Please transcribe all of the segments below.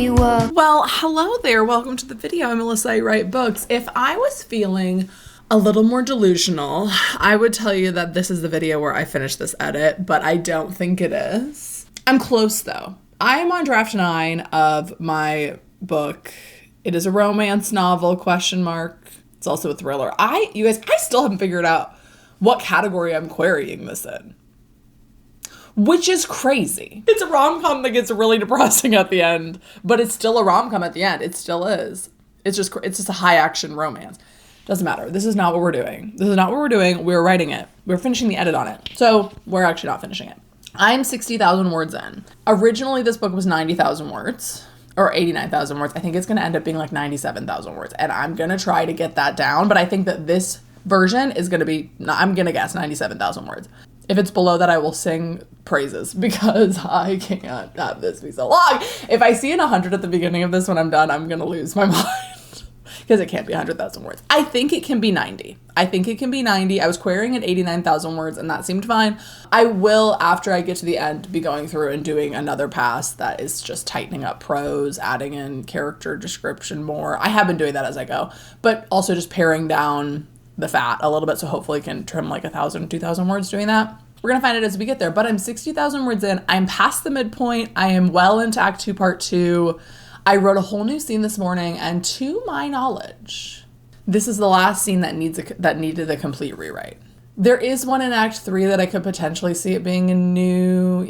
you up. Well, hello there. Welcome to the video. I'm Melissa. I write books. If I was feeling a little more delusional, I would tell you that this is the video where I finish this edit, but I don't think it is. I'm close though. I am on draft 9 of my book. It is a romance novel, ? It's also a thriller. You guys, I still haven't figured out what category I'm querying this in, which is crazy. It's a rom-com that gets really depressing at the end, but it's still a rom-com at the end. It still is. It's just a high action romance. Doesn't matter. This is not what we're doing. We're writing it. We're finishing the edit on it. So we're actually not finishing it. I'm 60,000 words in. Originally, this book was 90,000 words or 89,000 words. I think it's going to end up being like 97,000 words. And I'm going to try to get that down. But I think that this version is going to be, I'm going to guess 97,000 words. If it's below that, I will sing praises because I can't have this be so long. If I see an 100 at the beginning of this when I'm done, I'm going to lose my mind because it can't be 100,000 words. I think it can be 90. I was querying at 89,000 words and that seemed fine. I will, after I get to the end, be going through and doing another pass that is just tightening up prose, adding in character description more. I have been doing that as I go, but also just paring down the fat a little bit, so hopefully I can trim like 1,000, 2,000 words doing that. We're gonna find it as we get there, but I'm 60,000 words in. I'm past the midpoint. I am well into Act 2, Part 2. I wrote a whole new scene this morning, and to my knowledge, this is the last scene that needed a complete rewrite. There is one in Act 3 that I could potentially see it being a new,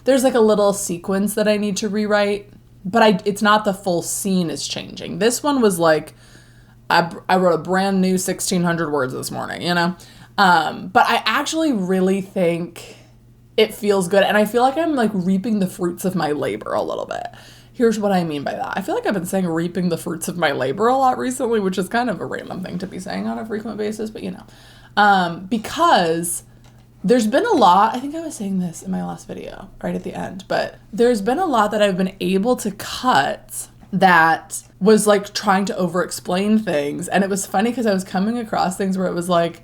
There's like a little sequence that I need to rewrite, but it's not the full scene is changing. This one was like, I wrote a brand new 1,600 words this morning, but I actually really think it feels good. And I feel like I'm like reaping the fruits of my labor a little bit. Here's what I mean by that. I feel like I've been saying reaping the fruits of my labor a lot recently, which is kind of a random thing to be saying on a frequent basis, but because there's been a lot, I think I was saying this in my last video right at the end, but there's been a lot that I've been able to cut that was like trying to over-explain things. And it was funny because I was coming across things where it was like,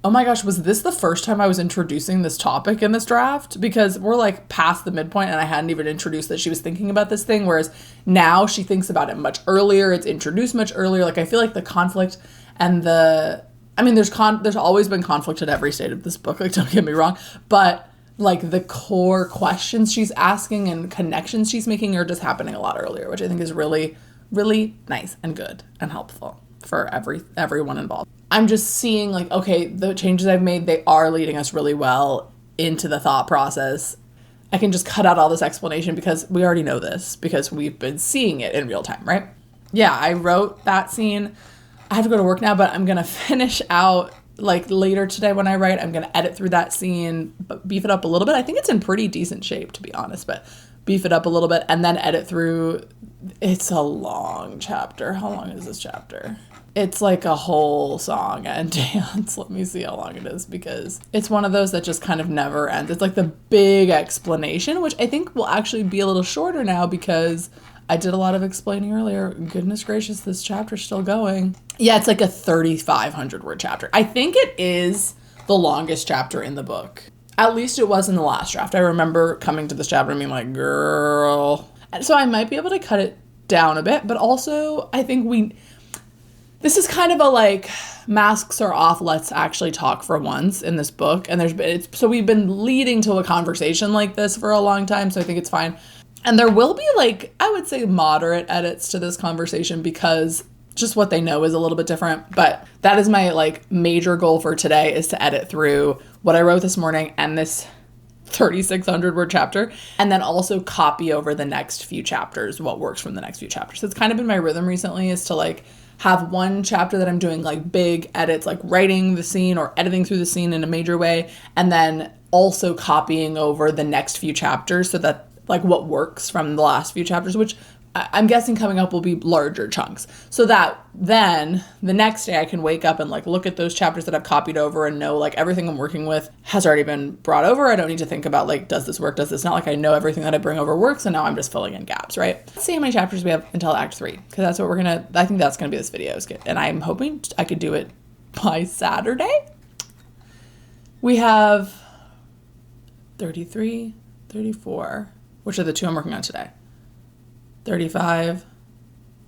oh my gosh, was this the first time I was introducing this topic in this draft? Because we're like past the midpoint and I hadn't even introduced that she was thinking about this thing. Whereas now she thinks about it much earlier. It's introduced much earlier. Like I feel like the conflict and there's always been conflict at every stage of this book. Like don't get me wrong, but like the core questions she's asking and connections she's making are just happening a lot earlier, which I think is really, really nice and good and helpful for everyone involved. I'm just seeing like, okay, the changes I've made, they are leading us really well into the thought process. I can just cut out all this explanation because we already know this because we've been seeing it in real time, right? Yeah, I wrote that scene. I have to go to work now, but I'm going to finish out like later today when I write. I'm going to edit through that scene, but beef it up a little bit. I think it's in pretty decent shape, to be honest, but beef it up a little bit and then edit through. It's a long chapter. How long is this chapter? It's like a whole song and dance. Let me see how long it is because it's one of those that just kind of never ends. It's like the big explanation, which I think will actually be a little shorter now because I did a lot of explaining earlier. Goodness gracious, this chapter's still going. Yeah, it's like a 3,500 word chapter. I think it is the longest chapter in the book. At least it was in the last draft. I remember coming to this chapter and being like, girl. And so I might be able to cut it down a bit, but also I think this is kind of a like, masks are off, let's actually talk for once in this book. And so we've been leading to a conversation like this for a long time, so I think it's fine. And there will be like, I would say moderate edits to this conversation because just what they know is a little bit different. But that is my like major goal for today is to edit through what I wrote this morning and this 3,600 word chapter, and then also copy over the next few chapters, what works from the next few chapters. So it's kind of been my rhythm recently is to like have one chapter that I'm doing like big edits, like writing the scene or editing through the scene in a major way, and then also copying over the next few chapters so that like what works from the last few chapters, which I'm guessing coming up will be larger chunks, so that then the next day I can wake up and like look at those chapters that I've copied over and know like everything I'm working with has already been brought over. I don't need to think about like, does this work? Does this not? Like I know everything that I bring over works, and now I'm just filling in gaps, right? Let's see how many chapters we have until Act 3, because that's what I think that's going to be this video. And I'm hoping I could do it by Saturday. We have 33, 34, which are the two I'm working on today. 35,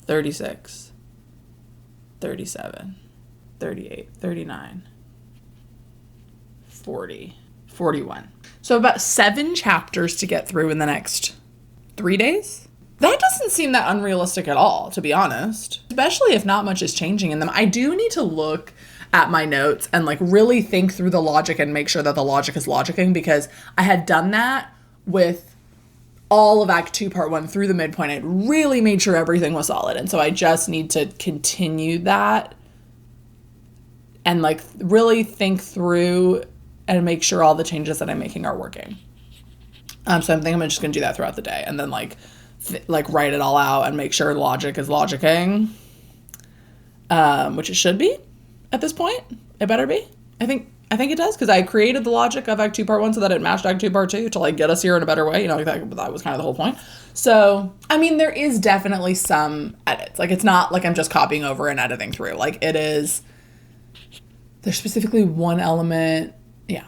36, 37, 38, 39, 40, 41. So about 7 chapters to get through in the next 3 days. That doesn't seem that unrealistic at all, to be honest, especially if not much is changing in them. I do need to look at my notes and like really think through the logic and make sure that the logic is logicking, because I had done that with all of Act 2, Part 1 through the midpoint. I really made sure everything was solid. And so I just need to continue that and like really think through and make sure all the changes that I'm making are working. So I think I'm just going to do that throughout the day and then like write it all out and make sure logic is logicking, which it should be at this point. It better be. I think it does, because I created the logic of Act 2, Part 1 so that it matched Act 2, Part 2 to like get us here in a better way. You know, like that was kind of the whole point. So, I mean, there is definitely some edits. Like, it's not like I'm just copying over and editing through. Like, it is, there's specifically one element. Yeah.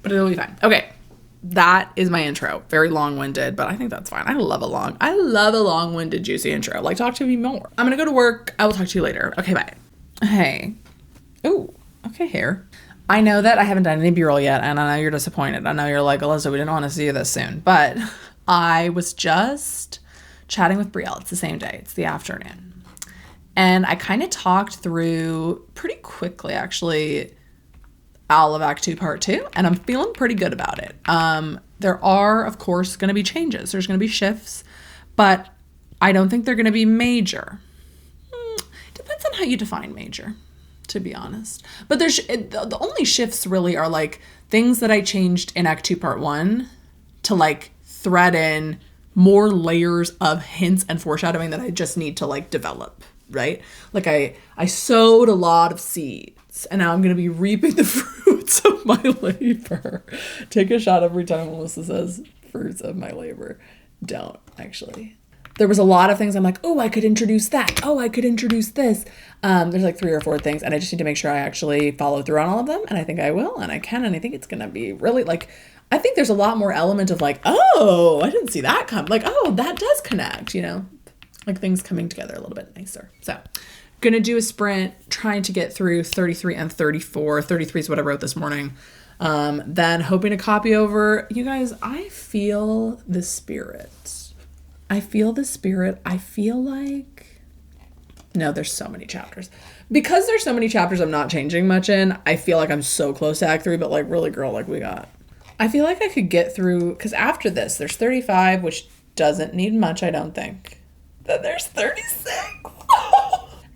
But it'll be fine. Okay. That is my intro. Very long-winded, but I think that's fine. I love a long-winded, juicy intro. Like, talk to me more. I'm going to go to work. I will talk to you later. Okay, bye. Hey. Ooh. Okay, hair. I know that I haven't done any B-roll yet, and I know you're disappointed. I know you're like, Alyssa, we didn't want to see you this soon. But I was just chatting with Brielle. It's the same day. It's the afternoon. And I kind of talked through pretty quickly, actually, all of Act 2, Part 2, and I'm feeling pretty good about it. There are, of course, going to be changes. There's going to be shifts, but I don't think they're going to be major. Depends on how you define major, to be honest. But the only shifts really are like things that I changed in Act 2, Part 1 to like thread in more layers of hints and foreshadowing that I just need to like develop, right? Like I sowed a lot of seeds, and now I'm going to be reaping the fruits of my labor. Take a shot every time Melissa says fruits of my labor. Don't, actually. There was a lot of things I'm like, oh, I could introduce that. Oh, I could introduce this. There's like 3 or 4 things, and I just need to make sure I actually follow through on all of them. And I think I will, and I can, and I think it's going to be really like, I think there's a lot more element of like, oh, I didn't see that come. Like, oh, that does connect, you know, like things coming together a little bit nicer. So going to do a sprint, trying to get through 33 and 34. 33 is what I wrote this morning. Then hoping to copy over. You guys, I feel the spirit. I feel like, no, there's so many chapters. Because there's so many chapters I'm not changing much in, I feel like I'm so close to Act 3, but like really, girl, like I feel like I could get through, because after this, there's 35, which doesn't need much, I don't think. Then there's 36.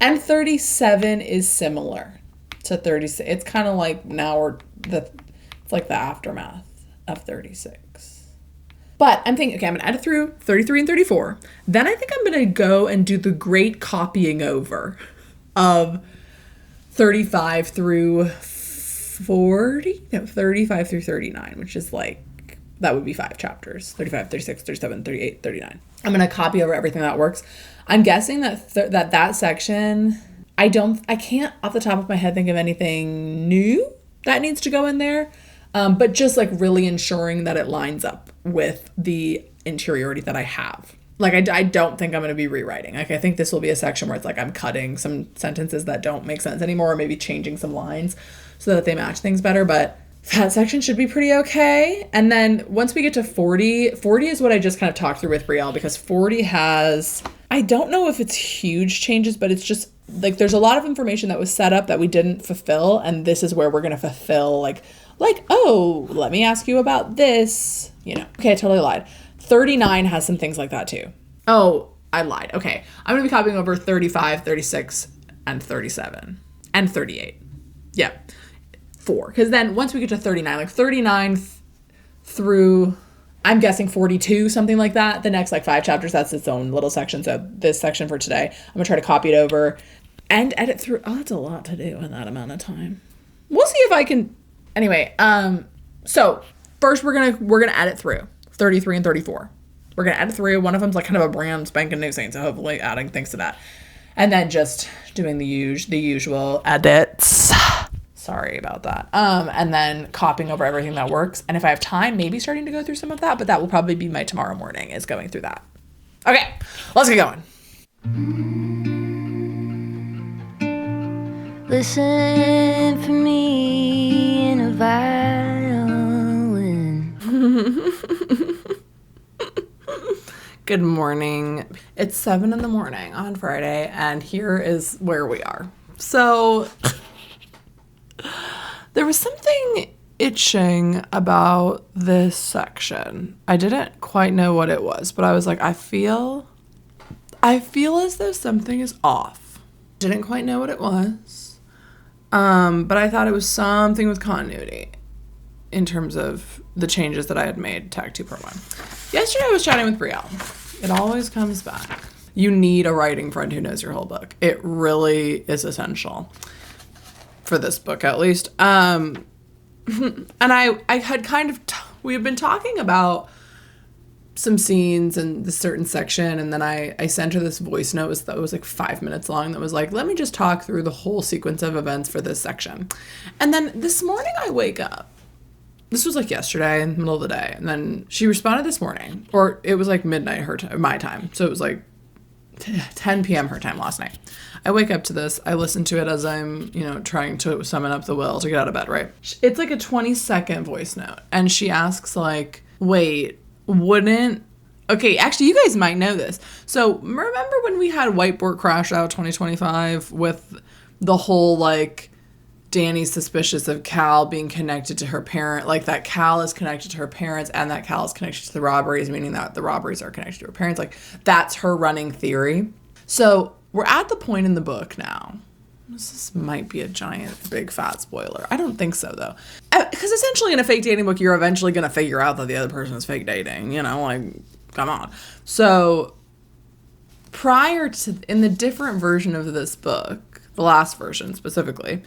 And 37 is similar to 36. It's kind of like it's like the aftermath of 36. But I'm thinking, okay, I'm going to edit through 33 and 34. Then I think I'm going to go and do the great copying over of 35 through 40? No, 35 through 39, which is like, that would be 5 chapters. 35, 36, 37, 38, 39. I'm going to copy over everything that works. I'm guessing that that section, I can't off the top of my head think of anything new that needs to go in there. But just like really ensuring that it lines up with the interiority that I have. Like, I don't think I'm going to be rewriting. Like, I think this will be a section where it's like I'm cutting some sentences that don't make sense anymore, or maybe changing some lines so that they match things better. But that section should be pretty okay. And then once we get to 40 is what I just kind of talked through with Brielle, because 40 has, I don't know if it's huge changes, but it's just like there's a lot of information that was set up that we didn't fulfill. And this is where we're going to fulfill like, oh, let me ask you about this, you know. Okay, I totally lied. 39 has some things like that too. Oh, I lied. Okay, I'm going to be copying over 35, 36, and 37, and 38. Yeah, 4. Because then once we get to 39, like 39 through, I'm guessing 42, something like that. The next like 5 chapters, that's its own little section. So this section for today, I'm going to try to copy it over and edit through. Oh, that's a lot to do in that amount of time. We'll see if I can. Anyway, so first we're gonna edit through 33 and 34. We're gonna edit through. One of them's like kind of a brand spanking new thing, so hopefully adding things to that, and then just doing the usual edits. Sorry about that. And then copying over everything that works. And if I have time, maybe starting to go through some of that, but that will probably be my tomorrow morning is going through that. Okay, let's get going. Listen for me in a violin. Good morning. It's 7 a.m. on Friday, and here is where we are. So, there was something itching about this section. I didn't quite know what it was, but I was like, I feel as though something is off. Didn't quite know what it was, but I thought it was something with continuity in terms of the changes that I had made to Act 2 Part 1. Yesterday I was chatting with Brielle. It always comes back. You need a writing friend who knows your whole book. It really is essential for this book, at least. And I had kind of, we had been talking about some scenes in the certain section, and then I sent her this voice note that was like 5 minutes long that was like, let me just talk through the whole sequence of events for this section. And then this morning I wake up. This was like yesterday in the middle of the day, and then she responded this morning, or it was like midnight my time, so it was like 10 p.m. her time last night. I wake up to this. I listen to it as I'm, trying to summon up the will to get out of bed, right? It's like a 20-second voice note. And she asks like, wait, okay, actually, you guys might know this. So remember when we had Whiteboard Crash Out 2025 with the whole like, Danny's suspicious of Cal being connected to her parent, like that Cal is connected to her parents and that Cal is connected to the robberies, meaning that the robberies are connected to her parents. Like that's her running theory. So we're at the point in the book now. This might be a giant, big, fat spoiler. I don't think so, though. Because essentially in a fake dating book, you're eventually going to figure out that the other person is fake dating, like, come on. So prior to, in the different version of this book, the last version specifically,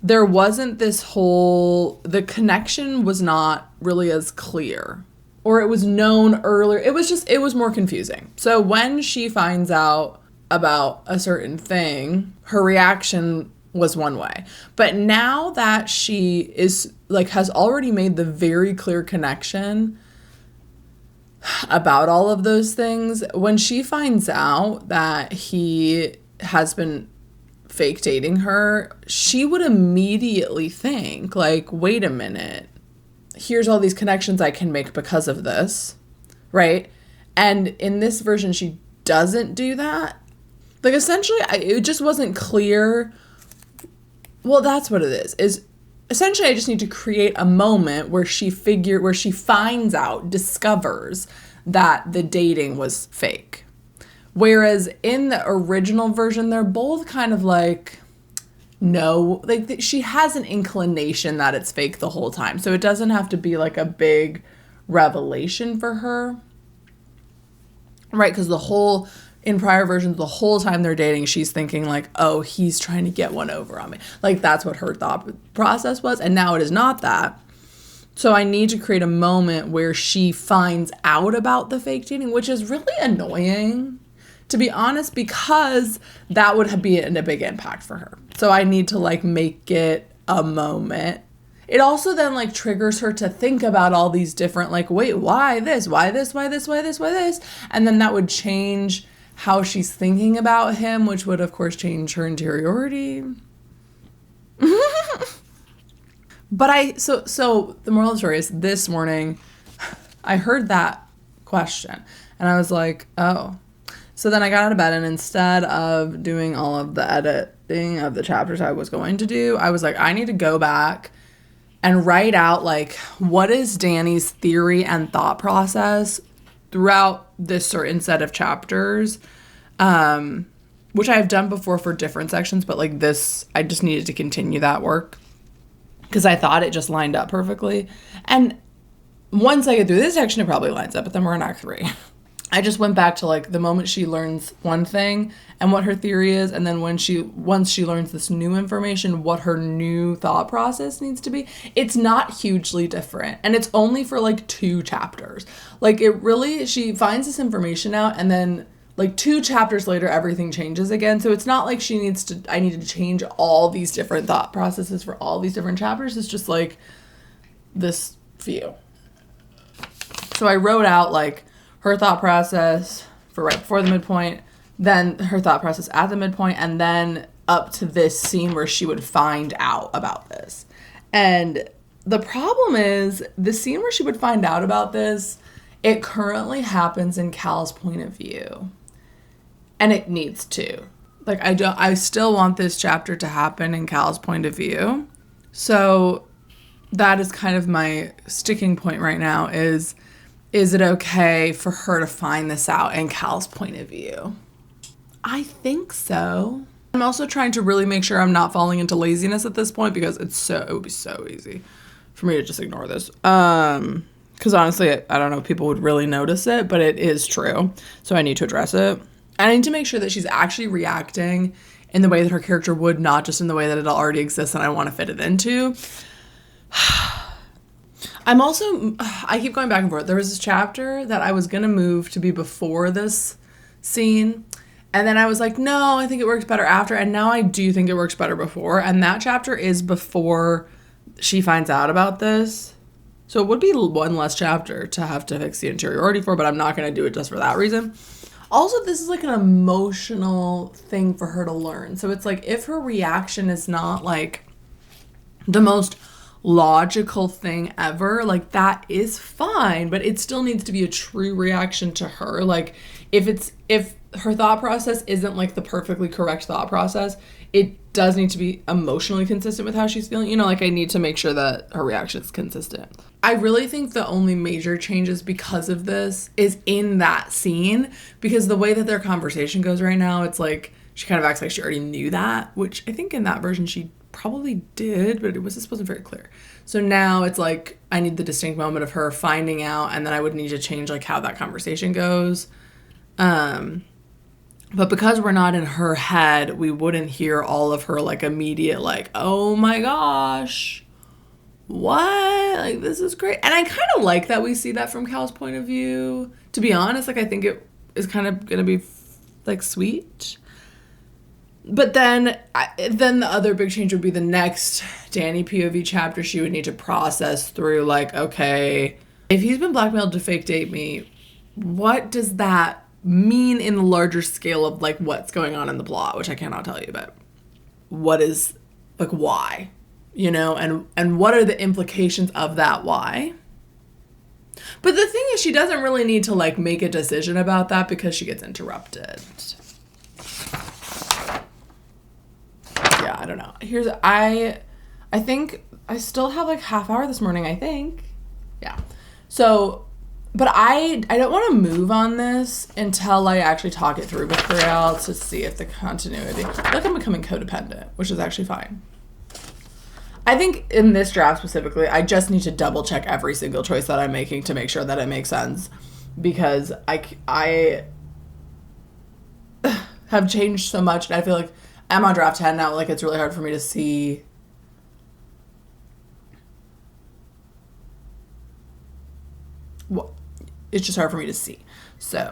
there wasn't the connection was not really as clear, or it was known earlier. It was more confusing. So when she finds out about a certain thing, her reaction was one way. But now that she is like, has already made the very clear connection about all of those things, when she finds out that he has been fake dating her, she would immediately think like, wait a minute, here's all these connections I can make because of this, right? And in this version, she doesn't do that. Like essentially, it just wasn't clear. Well, that's what it is essentially I just need to create a moment where she finds out, discovers that the dating was fake. Whereas in the original version, they're both kind of like, no, like she has an inclination that it's fake the whole time. So it doesn't have to be like a big revelation for her. Right? Because in prior versions, the whole time they're dating, she's thinking like, oh, he's trying to get one over on me. Like that's what her thought process was. And now it is not that. So I need to create a moment where she finds out about the fake dating, which is really annoying, to be honest, because that would be a big impact for her. So I need to like make it a moment. It also then like triggers her to think about all these different like, wait, why this? Why this? Why this? Why this? Why this? And then that would change how she's thinking about him, which would of course change her interiority. But so the moral of the story is this morning I heard that question and I was like, oh. So then I got out of bed, and instead of doing all of the editing of the chapters I was going to do, I was like, I need to go back and write out, like, what is Danny's theory and thought process throughout this certain set of chapters, which I have done before for different sections, but, like, this, I just needed to continue that work because I thought it just lined up perfectly. And once I get through this section, it probably lines up, but then we're in Act 3. I just went back to like the moment she learns one thing and what her theory is, and then once she learns this new information, what her new thought process needs to be. It's not hugely different, and it's only for like 2 chapters. Like she finds this information out, and then like 2 chapters later everything changes again. So it's not like I need to change all these different thought processes for all these different chapters. It's just like this few. So I wrote out like her thought process for right before the midpoint, then her thought process at the midpoint, and then up to this scene where she would find out about this. And the problem is, the scene where she would find out about this, it currently happens in Cal's point of view. And it needs to. Like, I still want this chapter to happen in Cal's point of view. So that is kind of my sticking point right now is it okay for her to find this out in Cal's point of view? I think so. I'm also trying to really make sure I'm not falling into laziness at this point because it would be so easy for me to just ignore this. Because honestly, I don't know if people would really notice it, but it is true. So I need to address it. I need to make sure that she's actually reacting in the way that her character would, not just in the way that it already exists and I want to fit it into. I keep going back and forth. There was this chapter that I was going to move to be before this scene. And then I was like, no, I think it works better after. And now I do think it works better before. And that chapter is before she finds out about this. So it would be one less chapter to have to fix the interiority for, but I'm not going to do it just for that reason. Also, this is like an emotional thing for her to learn. So it's like, if her reaction is not like the most logical thing ever, like, that is fine, but it still needs to be a true reaction to her. Like, if her thought process isn't like the perfectly correct thought process, it does need to be emotionally consistent with how she's feeling. You know, like, I need to make sure that her reaction is consistent. I really think the only major changes because of this is in that scene, because the way that their conversation goes right now, it's like she kind of acts like she already knew that, which I think in that version she probably did, but this wasn't very clear. So now it's like I need the distinct moment of her finding out, and then I would need to change like how that conversation goes. But because we're not in her head, we wouldn't hear all of her like immediate like, oh my gosh, what? Like, this is great. And I kind of like that we see that from Cal's point of view. To be honest, like, I think it is kind of going to be like sweet. But then the other big change would be the next Danny POV chapter. She would need to process through like, okay, if he's been blackmailed to fake date me, what does that mean in the larger scale of like what's going on in the plot, which I cannot tell you, but what is like why, you know, and what are the implications of that why? But the thing is, she doesn't really need to like make a decision about that because she gets interrupted. Yeah, I don't know. I think I still have like half hour this morning, I think. Yeah. So, but I don't want to move on this until I actually talk it through with Brielle to see if the continuity, I feel like I'm becoming codependent, which is actually fine. I think in this draft specifically, I just need to double check every single choice that I'm making to make sure that it makes sense, because I have changed so much, and I feel like I'm on draft 10 now. Like, it's really hard for me to see what. It's just hard for me to see. So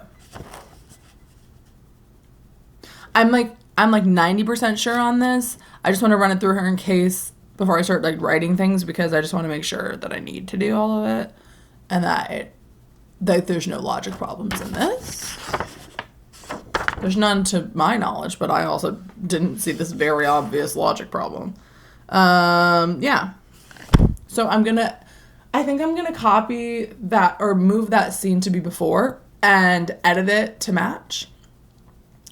I'm like 90% sure on this. I just want to run it through her in case before I start like writing things, because I just want to make sure that I need to do all of it and that there's no logic problems in this. There's none to my knowledge, but I also didn't see this very obvious logic problem. Yeah. So I think I'm going to copy that or move that scene to be before and edit it to match.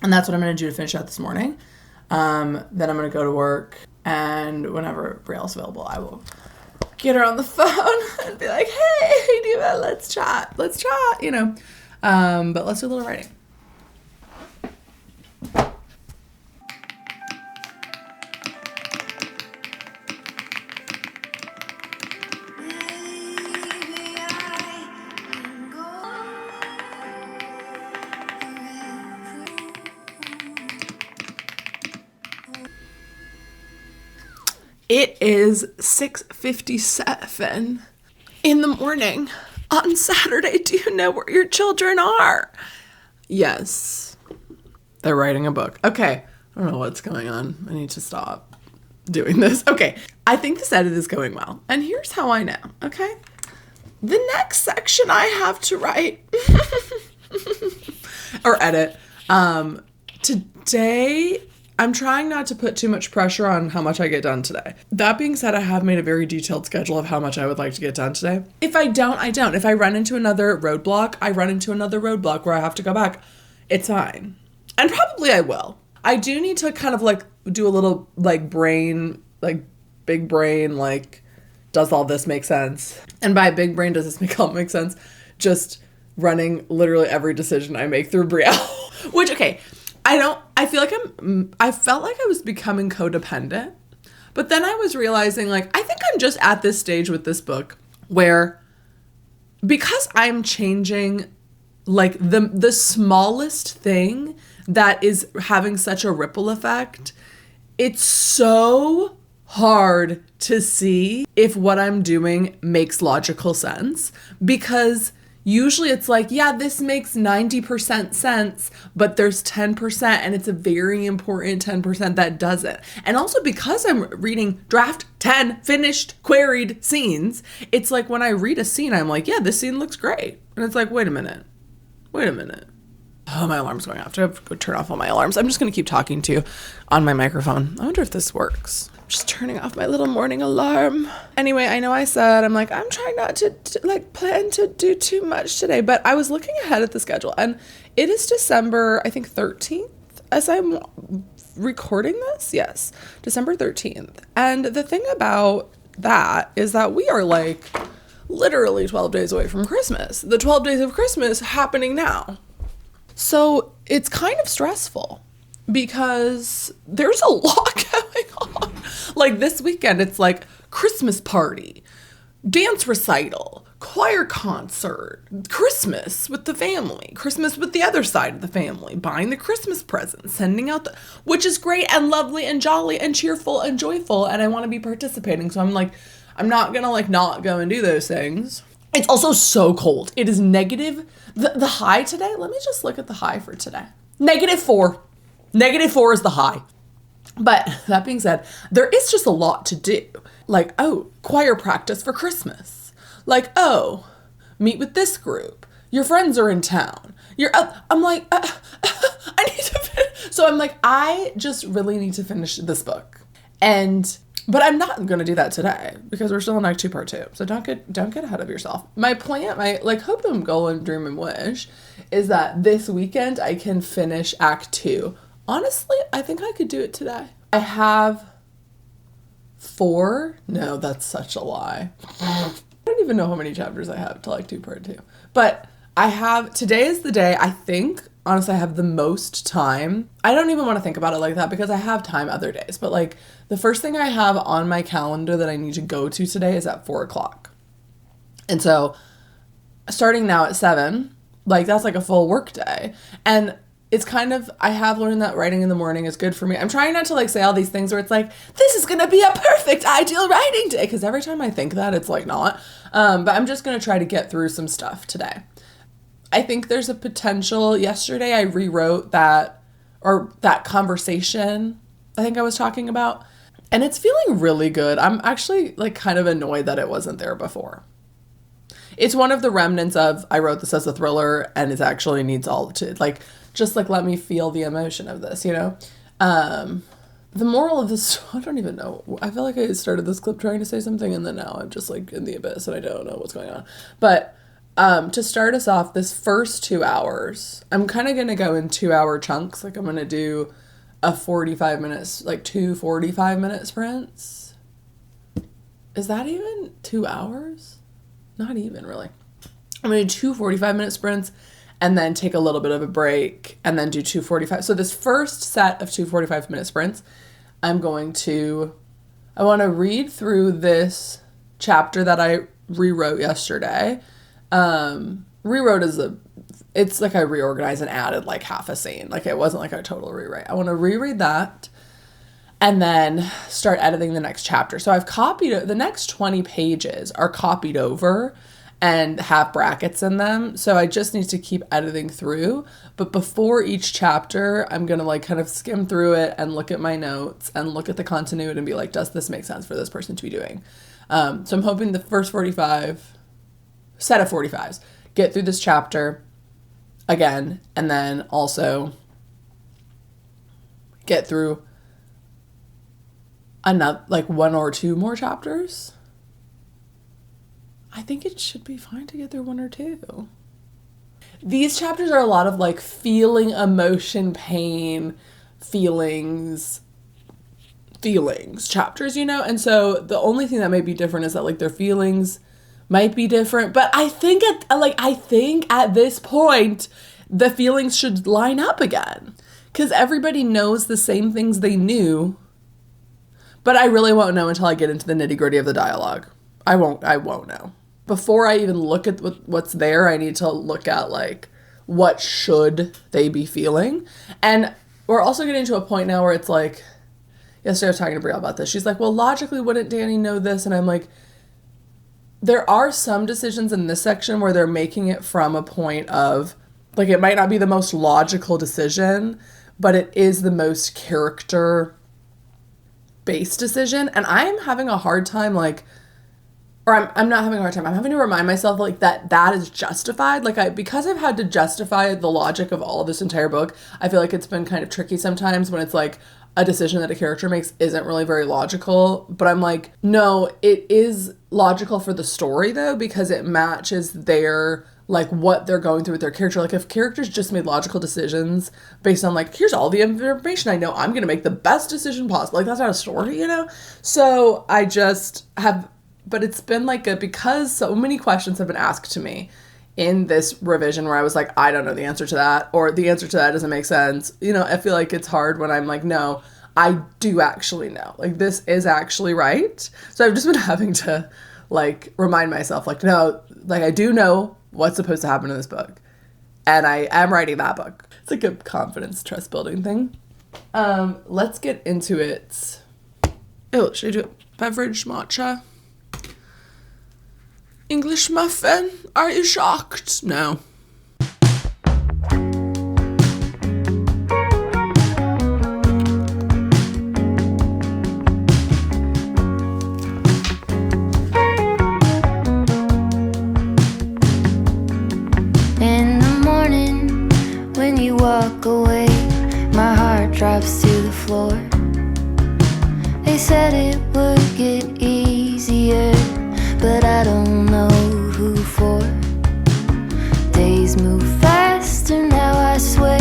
And that's what I'm going to do to finish out this morning. Then I'm going to go to work, and whenever Brielle's available, I will get her on the phone and be like, hey, Diva, let's chat, you know. But let's do a little writing. It is 6:57 in the morning on Saturday. Do you know where your children are? Yes. They're writing a book. Okay. I don't know what's going on. I need to stop doing this. Okay. I think this edit is going well. And here's how I know. Okay. The next section I have to write. or edit. Today, I'm trying not to put too much pressure on how much I get done today. That being said, I have made a very detailed schedule of how much I would like to get done today. If I don't, I don't. If I run into another roadblock, I run into another roadblock where I have to go back. It's fine. And probably I will. I do need to kind of like do a little like brain, like big brain, like, does all this make sense? And by big brain, does this make sense? Just running literally every decision I make through Brielle. Which, okay, I felt like I was becoming codependent. But then I was realizing, like, I think I'm just at this stage with this book where because I'm changing, like, the smallest thing that is having such a ripple effect, it's so hard to see if what I'm doing makes logical sense, because usually it's like, yeah, this makes 90% sense, but there's 10% and it's a very important 10% that doesn't. And also because I'm reading draft 10 finished queried scenes, it's like when I read a scene, I'm like, yeah, this scene looks great. And it's like, wait a minute. Oh, my alarm's going off. I have to go turn off all my alarms. I'm just going to keep talking to you on my microphone. I wonder if this works. I'm just turning off my little morning alarm. Anyway, I know I said, I'm like, I'm trying not to plan to do too much today, but I was looking ahead at the schedule and it is December, I think 13th as I'm recording this. Yes, December 13th. And the thing about that is that we are like literally 12 days away from Christmas. The 12 days of Christmas happening now. So it's kind of stressful because there's a lot going on. Like this weekend, it's like Christmas party, dance recital, choir concert, Christmas with the family, Christmas with the other side of the family, buying the Christmas presents, sending out which is great and lovely and jolly and cheerful and joyful. And I want to be participating. So I'm like, I'm not going to like not go and do those things. It's also so cold. It is negative. The high today, let me just look at the high for today. -4. -4 is the high. But that being said, there is just a lot to do. Like, oh, choir practice for Christmas. Like, oh, meet with this group. Your friends are in town. I'm like, I need to finish. So I'm like, I just really need to finish this book. But I'm not going to do that today because we're still in Act 2, Part 2. So don't get ahead of yourself. My plan, my like hope and goal and dream and wish is that this weekend I can finish Act 2. Honestly, I think I could do it today. I have 4. No, that's such a lie. I don't even know how many chapters I have till Act 2, Part 2. But today is the day I think, honestly, I have the most time. I don't even want to think about it like that because I have time other days. But like the first thing I have on my calendar that I need to go to today is at 4 o'clock. And so starting now at 7, like that's like a full work day. And it's kind of, I have learned that writing in the morning is good for me. I'm trying not to like say all these things where it's like, this is going to be a perfect ideal writing day. Because every time I think that, it's like not. But I'm just going to try to get through some stuff today. I think there's a potential. Yesterday I rewrote that conversation I think I was talking about. And it's feeling really good. I'm actually like kind of annoyed that it wasn't there before. It's one of the remnants of, I wrote this as a thriller and it actually needs all to like, just like, let me feel the emotion of this, you know? The moral of this, I don't even know. I feel like I started this clip trying to say something and then now I'm just like in the abyss and I don't know what's going on. But to start us off, this first 2 hours, I'm kind of going to go in 2-hour chunks. Like I'm going to do a 45 minutes, like 2 45-minute sprints. Is that even 2 hours? Not even really. I'm going to do 2 45-minute sprints and then take a little bit of a break and then do 2 45. So this first set of 2 45-minute sprints, I want to read through this chapter that I rewrote yesterday. It's like I reorganized and added like half a scene. Like it wasn't like a total rewrite. I want to reread that and then start editing the next chapter. So I've copied, the next 20 pages are copied over and have brackets in them. So I just need to keep editing through. But before each chapter, I'm going to like kind of skim through it and look at my notes and look at the continuity and be like, does this make sense for this person to be doing? So I'm hoping the first set of 45s, get through this chapter again, and then also get through another, like 1 or 2 more chapters. I think it should be fine to get through 1 or 2. These chapters are a lot of like feeling emotion, pain, feelings chapters, you know? And so the only thing that might be different is that like their feelings might be different. But I think at this point, the feelings should line up again. Because everybody knows the same things they knew. But I really won't know until I get into the nitty-gritty of the dialogue. I won't know. Before I even look at what's there, I need to look at like what should they be feeling. And we're also getting to a point now where it's like, yesterday I was talking to Brielle about this. She's like, well, logically, wouldn't Danny know this? And I'm like, there are some decisions in this section where they're making it from a point of, like, it might not be the most logical decision, but it is the most character-based decision. And I'm having a hard time, like, or I'm not having a hard time. I'm having to remind myself, like, that is justified. Like, because I've had to justify the logic of all of this entire book, I feel like it's been kind of tricky sometimes when it's like, a decision that a character makes isn't really very logical. But I'm like, no, it is logical for the story though, because it matches their, like, what they're going through with their character. Like, if characters just made logical decisions based on like, here's all the information I know, I'm gonna make the best decision possible. Like, that's not a story, you know? So I just have, but it's been like because so many questions have been asked to me in this revision where I was like, I don't know the answer to that, or the answer to that doesn't make sense. You know, I feel like it's hard when I'm like, no, I do actually know. Like, this is actually right. So I've just been having to, like, remind myself, like, no, like, I do know what's supposed to happen in this book. And I am writing that book. It's like a confidence, trust building thing. Let's get into it. Oh, should I do it? Beverage matcha? English muffin? Are you shocked? No. In the morning, when you walk away, my heart drops to the floor. They said it would get easier, but I don't know who for. Days move faster now, I swear.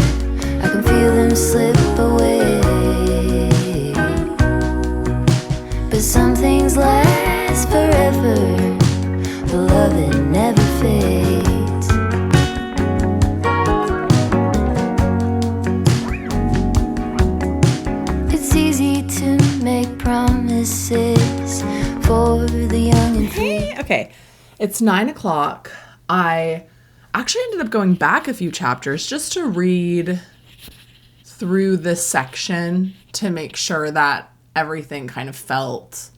I can feel them slip away. But some things last forever, the love that never fades. It's easy to make promises for the young and free. Okay, it's 9:00. I actually ended up going back a few chapters just to read through this section to make sure that everything kind of felt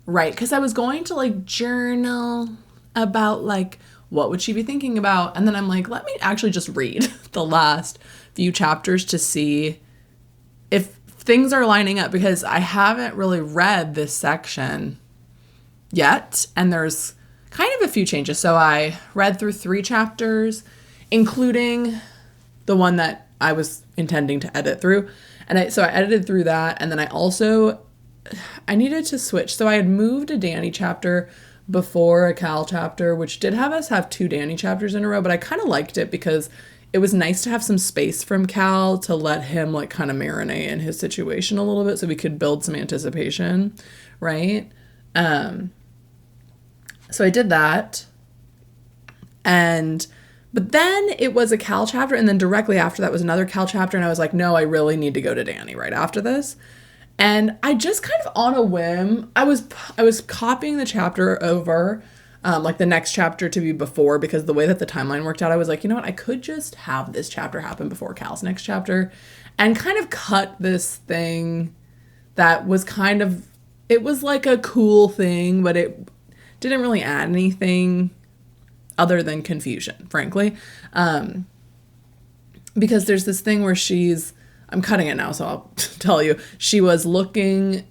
right. Because I was going to like journal about like what would she be thinking about, and then I'm like, let me actually just read the last few chapters to see if things are lining up, because I haven't really read this section yet, and there's kind of a few changes. So I read through 3 chapters, including the one that I was intending to edit through, and so I edited through that, and then I needed to switch. So I had moved a Danny chapter before a Cal chapter, which did have us have 2 Danny chapters in a row, but I kind of liked it because it was nice to have some space from Cal to let him like kind of marinate in his situation a little bit so we could build some anticipation, right? So I did that. But then it was a Cal chapter, and then directly after that was another Cal chapter, and I was like, no, I really need to go to Danny right after this. And I just kind of on a whim, I was copying the chapter over, like the next chapter to be before, because the way that the timeline worked out, I was like, you know what, I could just have this chapter happen before Cal's next chapter and kind of cut this thing that was kind of, it was like a cool thing, but it didn't really add anything other than confusion, frankly. Because there's this thing where I'm cutting it now, so I'll tell you, she was looking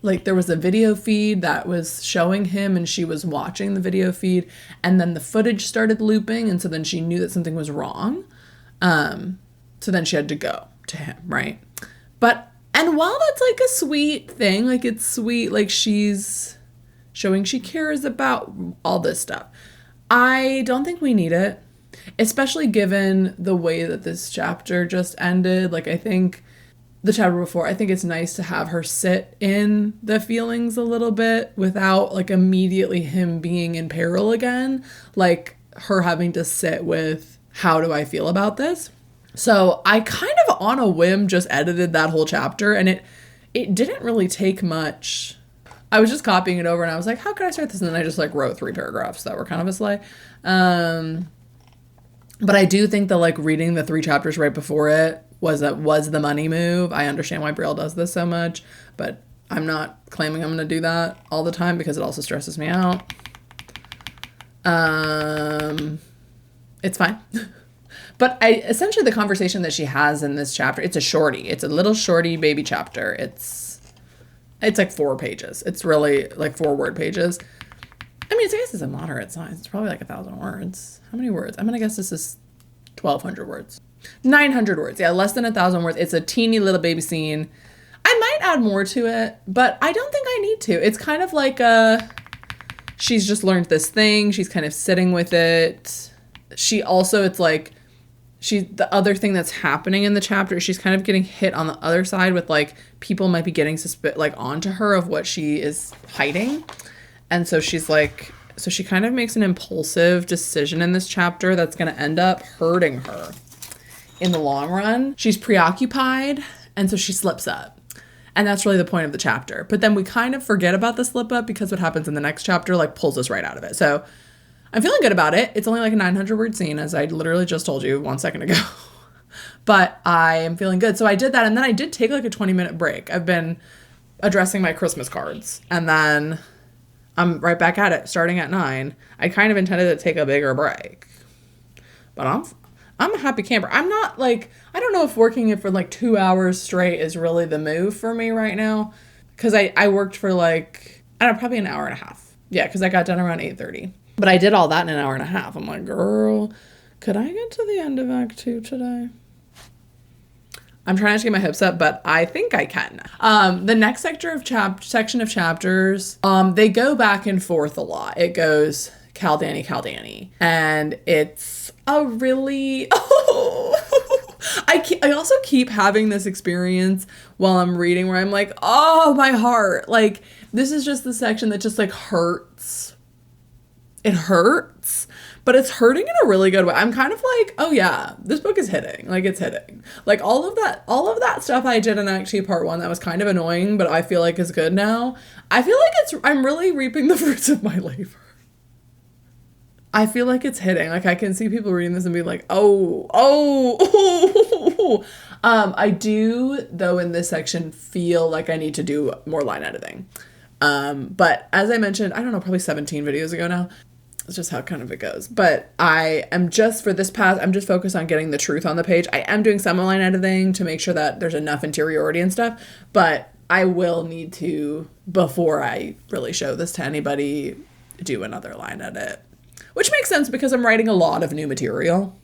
like there was a video feed that was showing him and she was watching the video feed, and then the footage started looping, and so then she knew that something was wrong. So then she had to go to him, right? And while that's like a sweet thing, like it's sweet, like she's showing she cares about all this stuff, I don't think we need it, especially given the way that this chapter just ended. Like I think the chapter before, I think it's nice to have her sit in the feelings a little bit without like immediately him being in peril again, like her having to sit with, how do I feel about this? So I kind of on a whim just edited that whole chapter, and it didn't really take much. I was just copying it over and I was like, how can I start this? And then I just like wrote 3 paragraphs that were kind of a slay. But I do think that like reading the 3 chapters right before it was the money move. I understand why Brielle does this so much, but I'm not claiming I'm going to do that all the time because it also stresses me out. It's fine. But essentially the conversation that she has in this chapter, it's a shorty. It's a little shorty baby chapter. It's like 4 pages. It's really like 4 word pages. I mean, I guess it's a moderate size. It's probably like 1,000 words. How many words? I'm going to guess this is 1,200 words. 900 words. Yeah, less than 1,000 words. It's a teeny little baby scene. I might add more to it, but I don't think I need to. It's kind of like she's just learned this thing. She's kind of sitting with it. She also, it's like, the other thing that's happening in the chapter, she's kind of getting hit on the other side with like people might be getting like onto her of what she is hiding. And so she's like, so she kind of makes an impulsive decision in this chapter that's going to end up hurting her in the long run. She's preoccupied, and so she slips up. And that's really the point of the chapter. But then we kind of forget about the slip up because what happens in the next chapter like pulls us right out of it. So I'm feeling good about it. It's only like a 900 word scene, as I literally just told you 1 second ago. But I am feeling good. So I did that, and then I did take like a 20-minute break. I've been addressing my Christmas cards, and then I'm right back at it starting at 9. I kind of intended to take a bigger break. But I'm a happy camper. I'm not like, I don't know if working it for like 2 hours straight is really the move for me right now. Because I worked for like, I don't know, probably an hour and a half. Yeah, because I got done around 8:30. But I did all that in an hour and a half. I'm like, girl, could I get to the end of Act 2 today? I'm trying not to get my hopes up, but I think I can. The next section of chapters, they go back and forth a lot. It goes Caldani. And it's a really... I also keep having this experience while I'm reading where I'm like, oh, my heart. Like, this is just the section that just, like, hurts. It hurts, but it's hurting in a really good way. I'm kind of like, oh yeah, this book is hitting. Like, it's hitting. Like, all of that stuff I did in Act 2 Part 1 that was kind of annoying, but I feel like is good now. I feel like I'm really reaping the fruits of my labor. I feel like it's hitting. Like, I can see people reading this and be like, oh. I do, though, in this section, feel like I need to do more line editing. But as I mentioned, I don't know, probably 17 videos ago now. It's just how kind of it goes. But I am just, for this pass, I'm just focused on getting the truth on the page. I am doing some line editing to make sure that there's enough interiority and stuff. But I will need to, before I really show this to anybody, do another line edit. Which makes sense because I'm writing a lot of new material.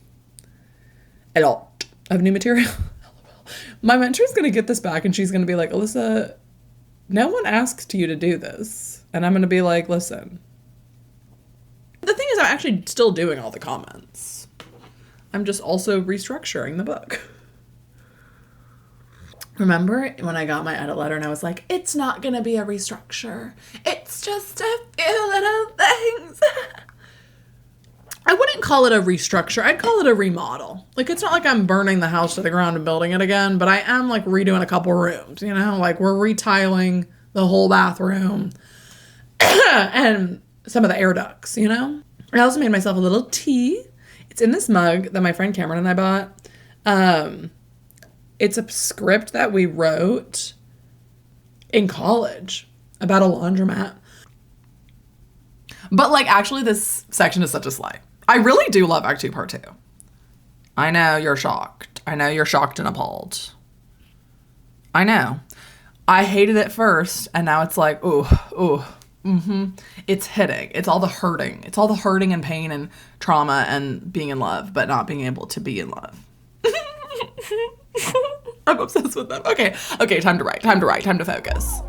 A lot of new material. My mentor's going to get this back and she's going to be like, Alyssa, no one asked you to do this. And I'm going to be like, listen. The thing is, I'm actually still doing all the comments. I'm just also restructuring the book. Remember when I got my edit letter and I was like, it's not going to be a restructure. It's just a few little things. I wouldn't call it a restructure. I'd call it a remodel. Like, it's not like I'm burning the house to the ground and building it again, but I am like redoing a couple rooms, you know, like we're retiling the whole bathroom and some of the air ducts, you know. I also made myself a little tea. It's in this mug that my friend Cameron and I bought. It's a script that we wrote in college about a laundromat. But like, actually this section is such a slay. I really do love Act 2 Part 2. I know you're shocked. I know you're shocked and appalled. I know. I hated it first, and now it's like, it's hitting. It's all the hurting. It's all the hurting and pain and trauma and being in love, but not being able to be in love. I'm obsessed with them. Okay, time to write, time to focus.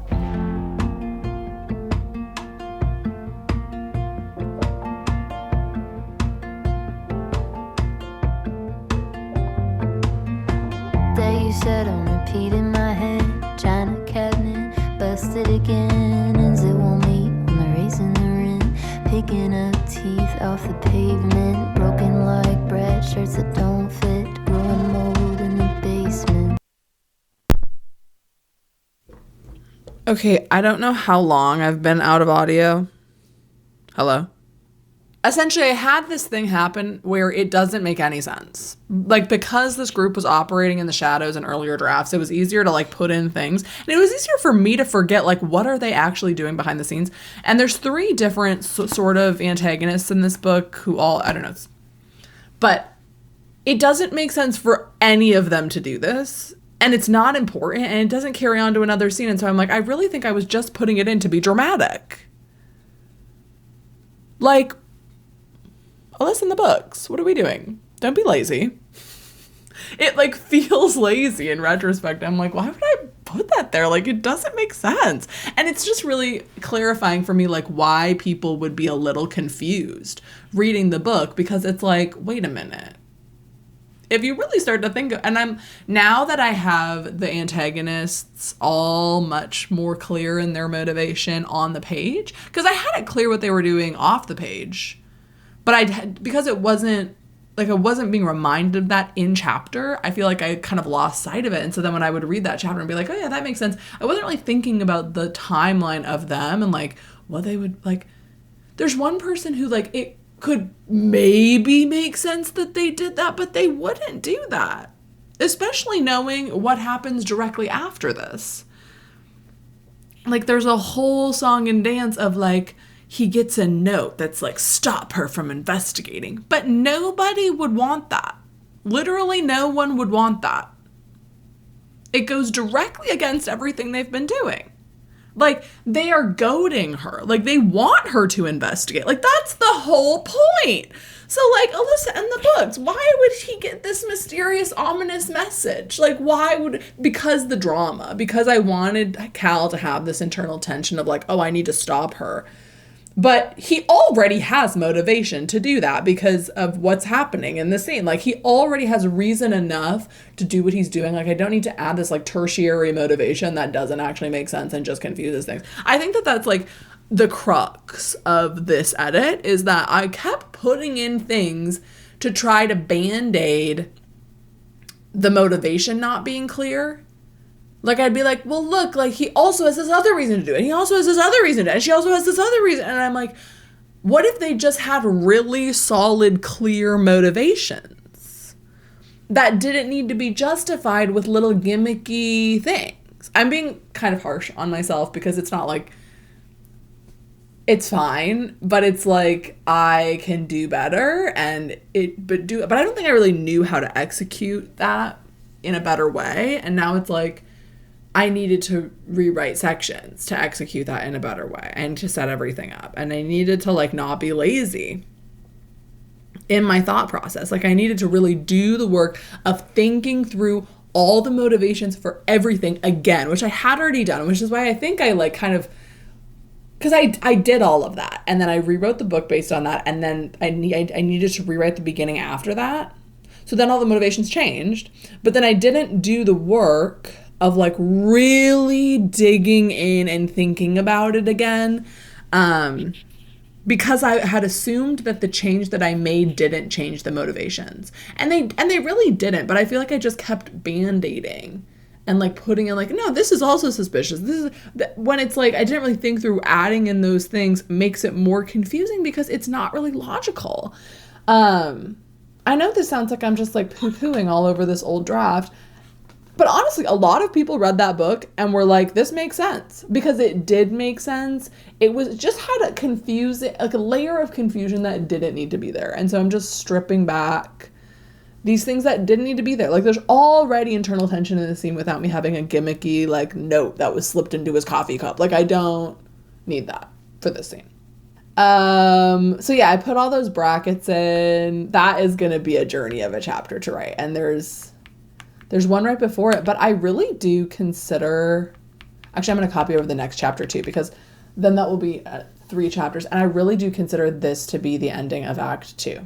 That you said on repeat in my head, China cabinet, busted again, ends it won't meet on the raisin the rim, picking up teeth off the pavement, broken like bread, shirts that don't fit, growing mold in the basement. Okay, I don't know how long I've been out of audio. Hello? Essentially, I had this thing happen where it doesn't make any sense. Like, because this group was operating in the shadows in earlier drafts, it was easier to, like, put in things. And it was easier for me to forget, like, what are they actually doing behind the scenes? And there's 3 different sort of antagonists in this book who all, I don't know. But it doesn't make sense for any of them to do this. And it's not important, and it doesn't carry on to another scene. And so I'm like, I really think I was just putting it in to be dramatic. Like, Alyssa in the books. What are we doing? Don't be lazy. It, like, feels lazy in retrospect. I'm like, why would I put that there? Like, it doesn't make sense. And it's just really clarifying for me, like, why people would be a little confused reading the book, because it's like, wait a minute. If you really start to think, and now that I have the antagonists all much more clear in their motivation on the page, because I had it clear what they were doing off the page, but because it wasn't, like, I wasn't being reminded of that in chapter, I feel like I kind of lost sight of it. And so then when I would read that chapter and be like, oh yeah, that makes sense, I wasn't really thinking about the timeline of them and, like, what they would, like, there's one person who, like, it could maybe make sense that they did that, but they wouldn't do that, especially knowing what happens directly after this. Like, there's a whole song and dance of, like, he gets a note that's like, stop her from investigating. But nobody would want that. Literally no one would want that. It goes directly against everything they've been doing. Like, they are goading her. Like, they want her to investigate. Like, that's the whole point. So, like, Alyssa in the books, why would he get this mysterious, ominous message? Like, because the drama. Because I wanted Cal to have this internal tension of, like, oh, I need to stop her. But he already has motivation to do that because of what's happening in the scene. Like, he already has reason enough to do what he's doing. Like, I don't need to add this, like, tertiary motivation that doesn't actually make sense and just confuses things. I think that that's, like, the crux of this edit, is that I kept putting in things to try to band-aid the motivation not being clear. Like, I'd be like, well, look, like, he also has this other reason to do it. He also has this other reason to do it. And she also has this other reason. And I'm like, what if they just had really solid, clear motivations that didn't need to be justified with little gimmicky things? I'm being kind of harsh on myself because it's not like, it's fine, but it's like, I can do better but I don't think I really knew how to execute that in a better way. And now it's like, I needed to rewrite sections to execute that in a better way and to set everything up. And I needed to, like, not be lazy in my thought process. Like, I needed to really do the work of thinking through all the motivations for everything again, which I had already done, which is why I think I, like, kind of, because I did all of that. And then I rewrote the book based on that. And then I needed to rewrite the beginning after that. So then all the motivations changed. But then I didn't do the work of, like, really digging in and thinking about it again, because I had assumed that the change that I made didn't change the motivations, and they really didn't. But I feel like I just kept band-aiding and, like, putting in, like, no, this is also suspicious. This is when it's like I didn't really think through adding in those things makes it more confusing because it's not really logical. I know this sounds like I'm just, like, poo-pooing all over this old draft. But honestly, a lot of people read that book and were like, this makes sense, because it did make sense. It was just had a layer of confusion that didn't need to be there. And so I'm just stripping back these things that didn't need to be there. Like, there's already internal tension in the scene without me having a gimmicky, like, note that was slipped into his coffee cup. Like, I don't need that for this scene. So yeah, I put all those brackets in. That is going to be a journey of a chapter to write. And there's one right before it, but I really do consider, actually, I'm going to copy over the next chapter too, because then that will be 3 chapters. And I really do consider this to be the ending of Act 2.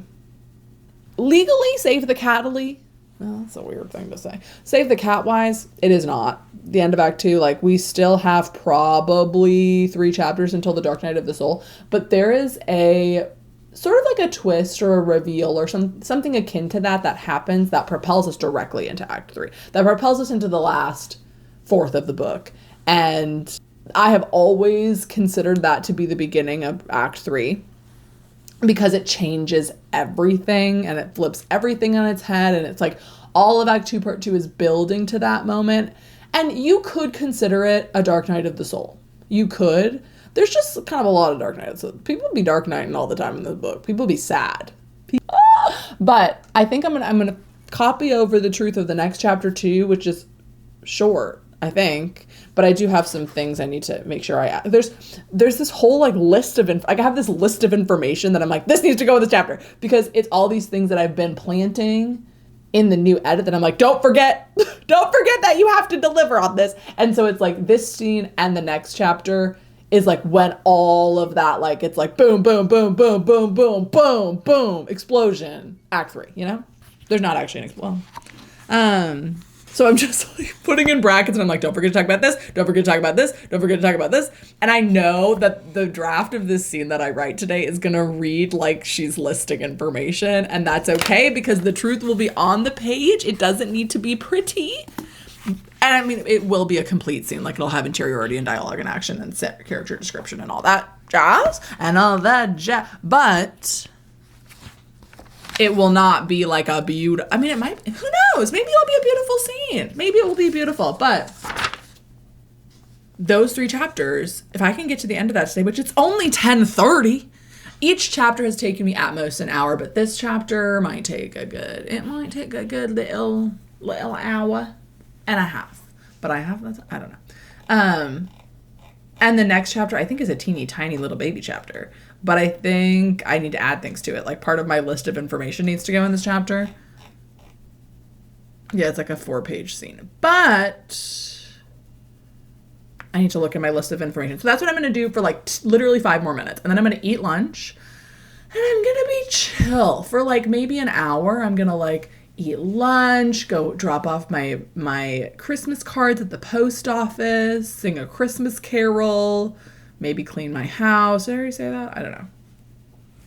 Legally, save the catly. Well, that's a weird thing to say. Save the cat-wise, it is not the end of Act 2. Like, we still have probably 3 chapters until the Dark Night of the Soul, but there is a sort of like a twist or a reveal or something akin to that happens that propels us directly into Act 3. That propels us into the last fourth of the book. And I have always considered that to be the beginning of Act 3. Because it changes everything and it flips everything on its head. And it's like all of Act 2, Part 2 is building to that moment. And you could consider it a Dark Night of the Soul. You could. There's just kind of a lot of Dark Nights. So people be Dark Nighting all the time in this book. People be sad. But I think I'm gonna copy over the truth of the next chapter too, which is short, I think. But I do have some things I need to make sure I add. There's this whole like list of, I have this list of information that I'm like, this needs to go in this chapter, because it's all these things that I've been planting in the new edit that I'm like, don't forget that you have to deliver on this. And so it's like this scene and the next chapter is like when all of that, like, it's like boom, boom, boom, boom, boom, boom, boom, boom, explosion, Act 3, you know? There's not actually an explosion. So I'm just like putting in brackets and I'm like, don't forget to talk about this. Don't forget to talk about this. Don't forget to talk about this. And I know that the draft of this scene that I write today is going to read like she's listing information. And that's okay, because the truth will be on the page. It doesn't need to be pretty. And I mean, it will be a complete scene. Like, it'll have interiority and dialogue and action and character description and all that jazz. But it will not be like a beautiful, I mean, it might, who knows? Maybe it'll be a beautiful scene. Maybe it will be beautiful. But those 3 chapters, if I can get to the end of that today, which it's only 10:30, each chapter has taken me at most an hour, but this chapter might take a good little hour and a half. But I don't know. And the next chapter, I think, is a teeny tiny little baby chapter. But I think I need to add things to it. Like, part of my list of information needs to go in this chapter. Yeah, it's like a 4-page scene. But I need to look at my list of information. So that's what I'm going to do for like literally 5 more minutes. And then I'm going to eat lunch. And I'm going to be chill for like maybe an hour. I'm going to like eat lunch, go drop off my Christmas cards at the post office, sing a Christmas carol, maybe clean my house. Did I already say that? I don't know.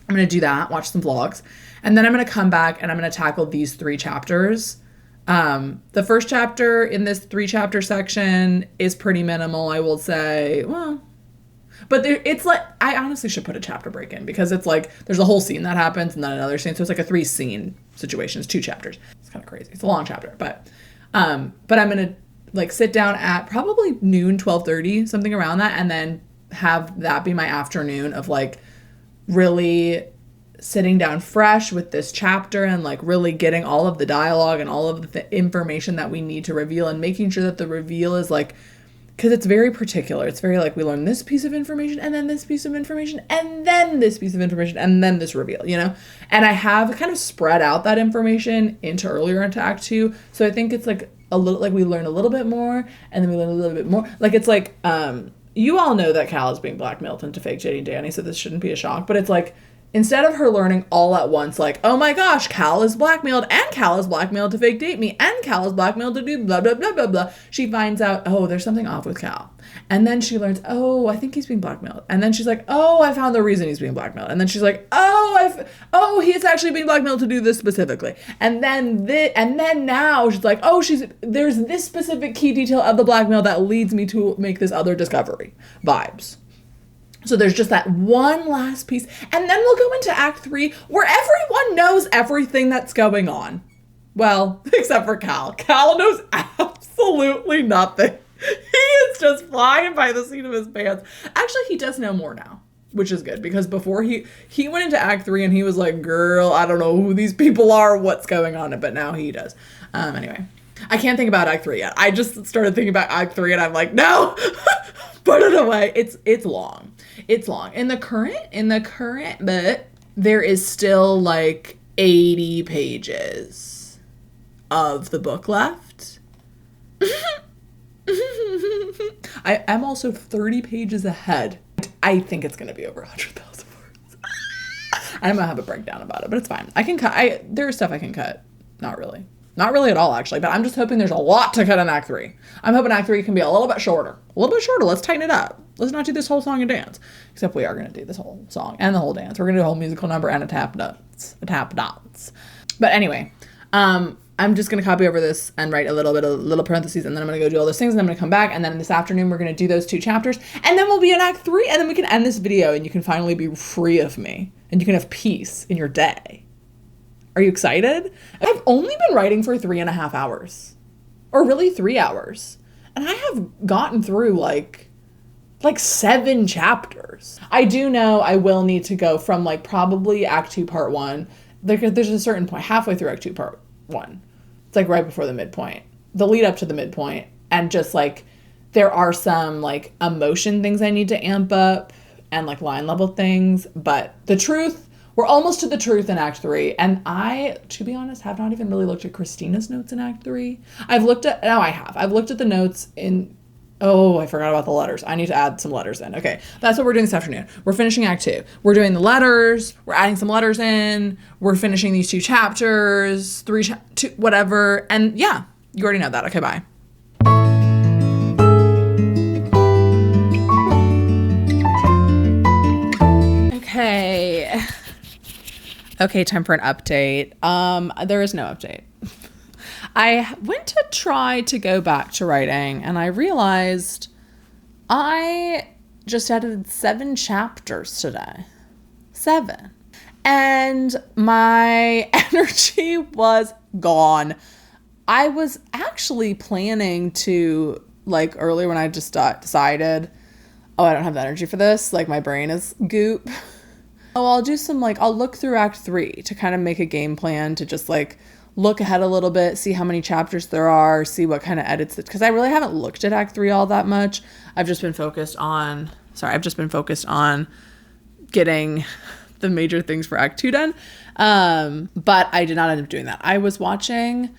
I'm going to do that, watch some vlogs. And then I'm going to come back and I'm going to tackle these 3 chapters. The first chapter in this 3-chapter section is pretty minimal, I will say. Well, but it's like, I honestly should put a chapter break in, because it's like, there's a whole scene that happens and then another scene. So it's like a 3-scene situation. It's 2 chapters. It's kind of crazy. It's a long chapter, but I'm going to like sit down at probably noon, 12:30, something around that. And then have that be my afternoon of like really sitting down fresh with this chapter and like really getting all of the dialogue and all of the information that we need to reveal, and making sure that the reveal is like, because it's very particular. It's very like, we learn this piece of information and then this piece of information and then this piece of information and then this reveal, you know? And I have kind of spread out that information into Act 2. So I think it's like a little, like we learn a little bit more and then we learn a little bit more. Like, it's like, you all know that Cal is being blackmailed into fake dating Danny, so this shouldn't be a shock. But it's like, instead of her learning all at once, like, oh my gosh, Cal is blackmailed, and Cal is blackmailed to fake date me, and Cal is blackmailed to do blah, blah, blah, blah, blah. She finds out, oh, there's something off with Cal. And then she learns, oh, I think he's being blackmailed. And then she's like, oh, I found the reason he's being blackmailed. And then she's like, oh, he's actually being blackmailed to do this specifically. And then now she's like, oh, there's this specific key detail of the blackmail that leads me to make this other discovery vibes. So there's just that one last piece. And then we'll go into Act 3, where everyone knows everything that's going on. Well, except for Cal. Cal knows absolutely nothing. He is just flying by the seat of his pants. Actually, he does know more now. which is good because before he went into Act 3 and he was like, girl, I don't know who these people are, what's going on, but now he does. Anyway, I can't think about Act 3 yet. I just started thinking about Act 3 and I'm like, no, put it away. It's long. It's long. In the current bit, there is still like 80 pages of the book left. I'm also 30 pages ahead. I think it's going to be over 100,000 words. I'm going to have a breakdown about it, but it's fine. I can cut. There's stuff I can cut. Not really. Not really at all, actually, but I'm just hoping there's a lot to cut in Act 3. I'm hoping Act 3 can be a little bit shorter. A little bit shorter. Let's tighten it up. Let's not do this whole song and dance. Except we are going to do this whole song and the whole dance. We're going to do a whole musical number and a tap dance. But anyway, I'm just going to copy over this and write a little parentheses, and then I'm going to go do all those things, and then I'm going to come back, and then this afternoon we're going to do those 2 chapters, and then we'll be in Act 3, and then we can end this video, and you can finally be free of me, and you can have peace in your day. Are you excited? I've only been writing for 3.5 hours, or really 3 hours, and I have gotten through like 7 chapters. I do know I will need to go from like probably Act 2 Part 1. There's a certain point halfway through Act 2 Part 1. It's like right before the midpoint, the lead up to the midpoint. And just like, there are some like emotion things I need to amp up and like line level things. But the truth, we're almost to the truth in Act 3. And I, to be honest, have not even really looked at Christina's notes in Act 3. I've looked at the notes in, oh, I forgot about the letters. I need to add some letters in. Okay, that's what we're doing this afternoon. We're finishing Act 2. We're doing the letters. We're adding some letters in. We're finishing these 2 chapters, 2, whatever. And yeah, you already know that. Okay, bye. Okay, time for an update. There is no update. I went to try to go back to writing and I realized I just added 7 chapters today. 7. And my energy was gone. I was actually planning to, like earlier when I just decided, oh, I don't have the energy for this. Like my brain is goop. Oh, I'll do some I'll look through Act 3 to kind of make a game plan to just look ahead a little bit, see how many chapters there are, see what kind of edits, because I really haven't looked at Act 3 all that much. I've just been focused on getting the major things for Act 2 done. But I did not end up doing that. I was watching,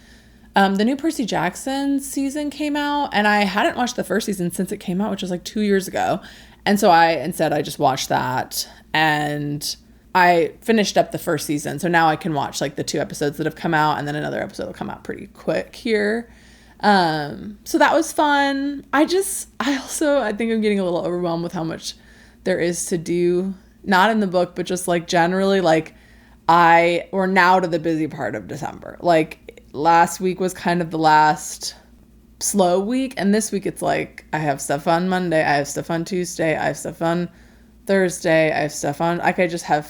the new Percy Jackson season came out, and I hadn't watched the first season since it came out, which was 2 years ago. And so I just watched that, and I finished up the first season, so now I can watch the 2 episodes that have come out, and then another episode will come out pretty quick here. So that was fun. I think I'm getting a little overwhelmed with how much there is to do, not in the book, but just generally, we're now to the busy part of December. Last week was kind of the last slow week, and this week it's I have stuff on Monday, I have stuff on Tuesday, I have stuff on Thursday, I have stuff on, I just have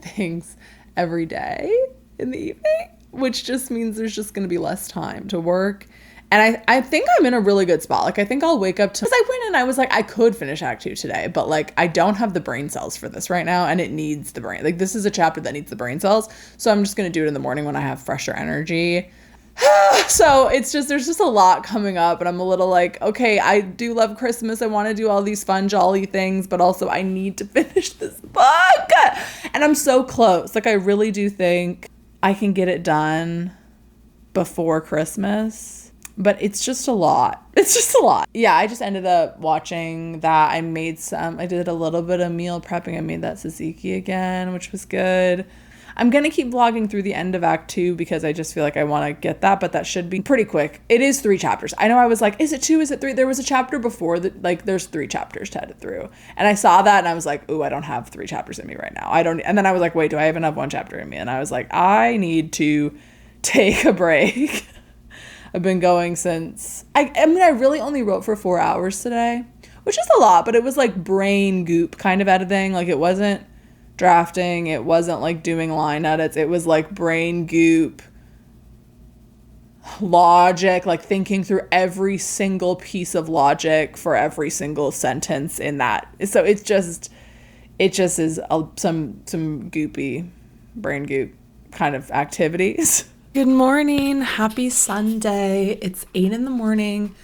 things every day in the evening, which just means there's just going to be less time to work. And I think I'm in a really good spot. I think I'll wake up to, because I went and I was I could finish Act 2 today, but I don't have the brain cells for this right now, and it needs the brain. This is a chapter that needs the brain cells, so I'm just going to do it in the morning when I have fresher energy. So there's just a lot coming up, and I'm a little okay, I do love Christmas. I want to do all these fun, jolly things, but also I need to finish this book. And I'm so close. I really do think I can get it done before Christmas, but it's just a lot. Yeah, I just ended up watching that. I did a little bit of meal prepping. I made that tzatziki again, which was good. I'm going to keep vlogging through the end of Act 2 because I just feel I want to get that, but that should be pretty quick. It is 3 chapters. I know I was is it 2? Is it 3? There was a chapter before that, there's 3 chapters to edit through. And I saw that and I was ooh, I don't have 3 chapters in me right now. And then I was wait, do I even have 1 chapter in me? And I was I need to take a break. I've been going since, I really only wrote for 4 hours today, which is a lot, but it was brain goop kind of editing. It wasn't drafting, it wasn't doing line edits, it was brain goop, logic, thinking through every single piece of logic for every single sentence in that. So It just is some goopy, brain goop kind of activities. Good morning. Happy Sunday. It's 8 a.m.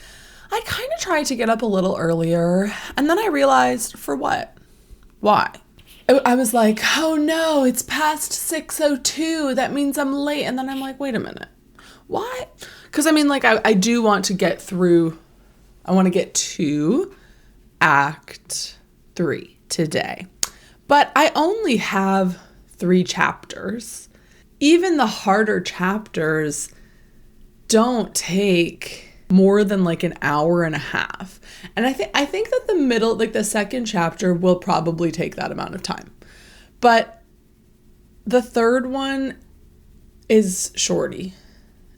I kind of tried to get up a little earlier, and then I realized, for what? Why? I was like, oh no, it's past 6:02. That means I'm late. And then I'm like, wait a minute. Why? Because I mean, like, I do want to get through, I want to get to Act 3 today. But I only have 3 chapters. Even the harder chapters don't take more than like an hour and a half. And I think that the middle, like the second chapter will probably take that amount of time. But the third one is shorty.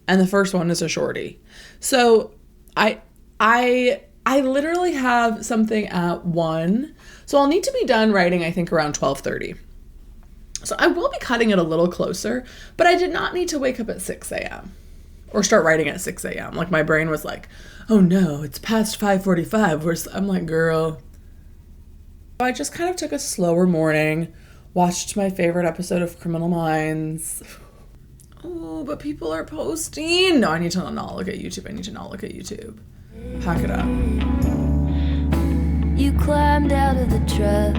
And the first one is a shorty. So I literally have something at 1. So I'll need to be done writing, I think, around 12:30. So I will be cutting it a little closer, but I did not need to wake up at 6 a.m. or start writing at 6 a.m. Like, my brain was like, oh no, it's past 5:45. I'm like, girl. I just kind of took a slower morning, watched my favorite episode of Criminal Minds. Oh, but people are posting. No, I need to not look at YouTube. Pack it up. You climbed out of the truck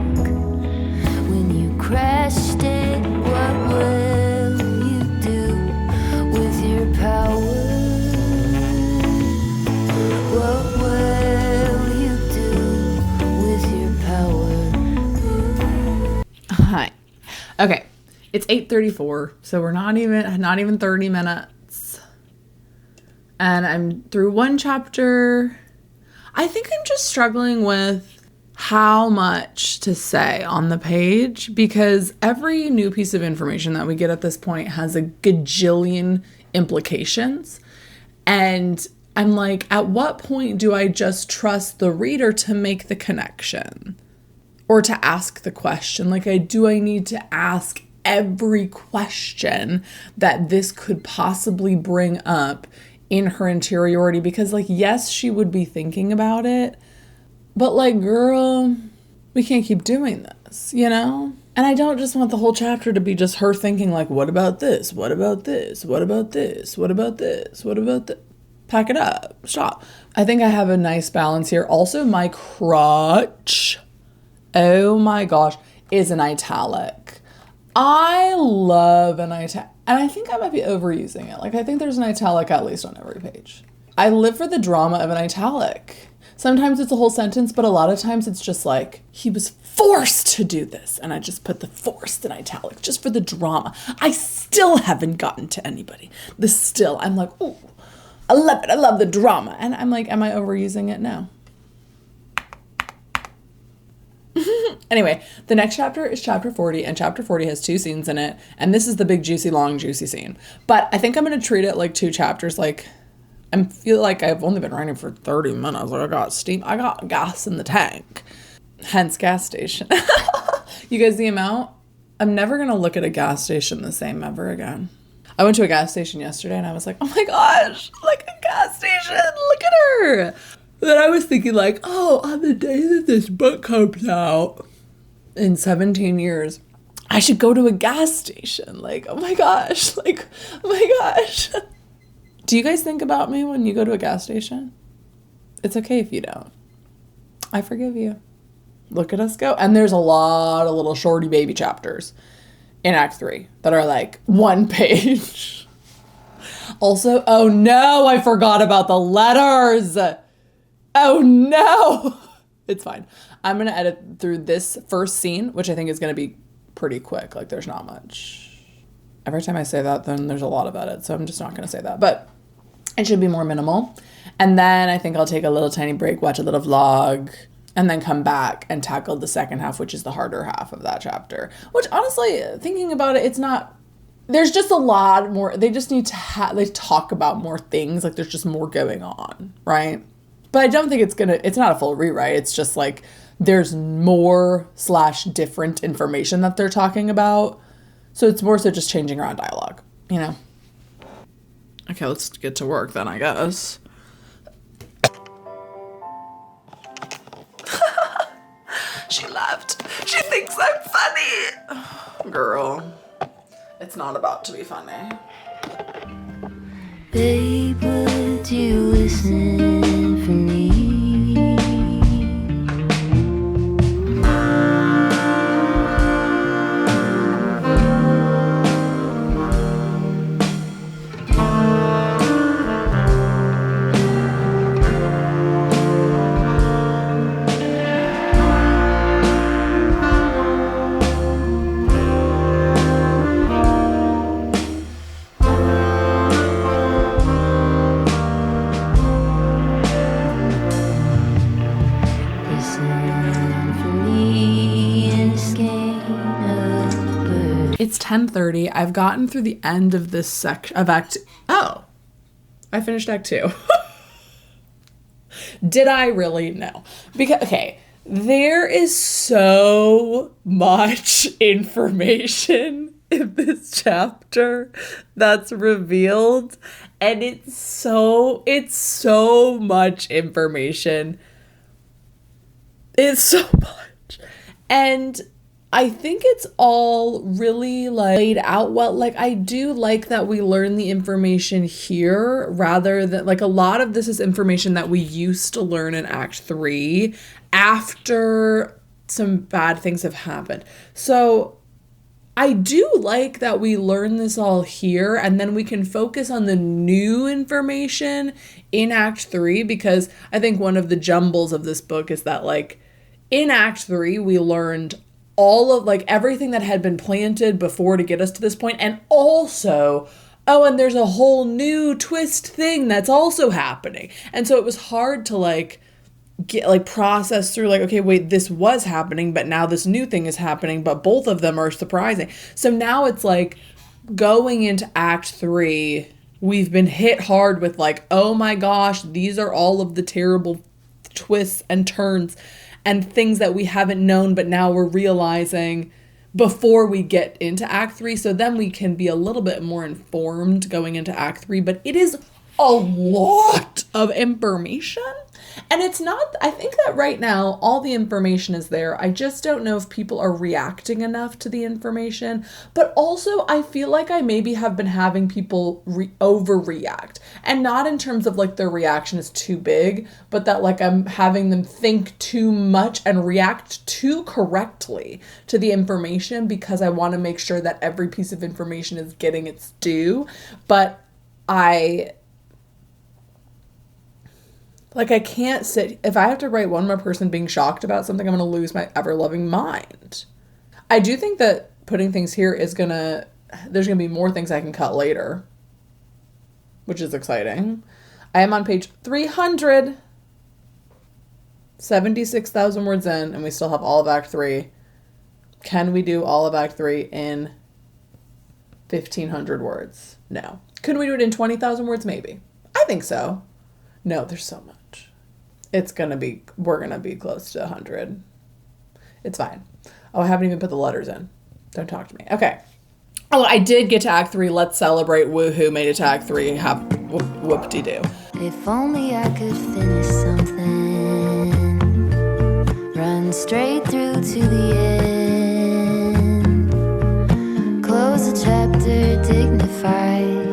when you crashed it. What will you do with your power? What will you do with your power? Hi. Okay. It's 8:34, so we're not even 30 minutes. And I'm through 1 chapter. I think I'm just struggling with how much to say on the page, because every new piece of information that we get at this point has a gajillion implications. And I'm like, at what point do I just trust the reader to make the connection or to ask the question? Like, do I need to ask every question that this could possibly bring up in her interiority? Because, like, yes, she would be thinking about it, but, like, girl, we can't keep doing this, you know? And I don't just want the whole chapter to be just her thinking, like, what about this? What about this? What about this? What about this? What about this? Pack it up. Stop. I think I have a nice balance here. Also, my crotch, oh my gosh, is an italic. I love an italic. And I think I might be overusing it. Like, I think there's an italic at least on every page. I live for the drama of an italic. Sometimes it's a whole sentence, but a lot of times it's just like, he was forced to do this. And I just put the forced in italic just for the drama. I still haven't gotten to anybody. I'm like, oh, I love it. I love the drama. And I'm like, am I overusing it? No. Anyway, the next chapter is chapter 40, and chapter 40 has 2 scenes in it, and this is the big, juicy, long, juicy scene. But I think I'm going to treat it like 2 chapters. Like, I feel like I've only been writing for 30 minutes. Like, I got gas in the tank. Hence, gas station. You guys, the amount? I'm never going to look at a gas station the same ever again. I went to a gas station yesterday, and I was like, oh my gosh, like a gas station, look at her. Then I was thinking, like, oh, on the day that this book comes out in 17 years, I should go to a gas station. Like, oh my gosh. Do you guys think about me when you go to a gas station? It's okay if you don't. I forgive you. Look at us go. And there's a lot of little shorty baby chapters in Act 3 that are like 1 page. Also, oh no, I forgot about the letters. Oh no. It's fine. I'm going to edit through this first scene, which I think is going to be pretty quick. Like, there's not much. Every time I say that, then there's a lot of edit. So I'm just not going to say that. But it should be more minimal. And then I think I'll take a little tiny break, watch a little vlog, and then come back and tackle the second half, which is the harder half of that chapter. Which, honestly, thinking about it, it's not... There's just a lot more... They just need to they talk about more things. Like, there's just more going on, right? But I don't think it's not a full rewrite. It's just like there's more / different information that they're talking about. So it's more so just changing around dialogue, you know? Okay, let's get to work then, I guess. She left. She thinks I'm it's not about to be funny. Babe, would you listen for me? It's 10:30. I've gotten through the end of this section of Act. Oh, I finished Act 2. Did I really? No. Because, okay, there is so much information in this chapter that's revealed, and it's so much information. It's so much. And I think it's all really like laid out well. Like, I do like that we learn the information here rather than like a lot of this is information that we used to learn in Act 3 after some bad things have happened. So I do like that we learn this all here and then we can focus on the new information in Act 3, because I think one of the jumbles of this book is that like in Act 3 we learned all of like everything that had been planted before to get us to this point, and also, oh, and there's a whole new twist thing that's also happening. And so it was hard to like get like process through like, okay, wait, this was happening, but now this new thing is happening, but both of them are surprising. So now it's like going into Act 3, we've been hit hard with like, oh my gosh, these are all of the terrible twists and turns and things that we haven't known, but now we're realizing before we get into Act 3. So then we can be a little bit more informed going into Act 3, but it is a lot of information. And it's not, I think that right now, all the information is there. I just don't know if people are reacting enough to the information. But also, I feel like I maybe have been having people overreact. And not in terms of like their reaction is too big, but that like I'm having them think too much and react too correctly to the information because I want to make sure that every piece of information is getting its due. But I can't sit, if I have to write one more person being shocked about something, I'm going to lose my ever-loving mind. I do think that putting things here is there's going to be more things I can cut later, which is exciting. I am on page 300, 76,000 words in, and we still have all of Act 3. Can we do all of Act 3 in 1,500 words? No. Could we do it in 20,000 words? Maybe. I think so. No, there's so much. We're going to be close to 100. It's fine. Oh, I haven't even put the letters in. Don't talk to me. Okay. Oh, I did get to Act 3. Let's celebrate. Woohoo, made it to Act 3. Have whoop-de-doo. If only I could finish something, run straight through to the end, close a chapter dignified.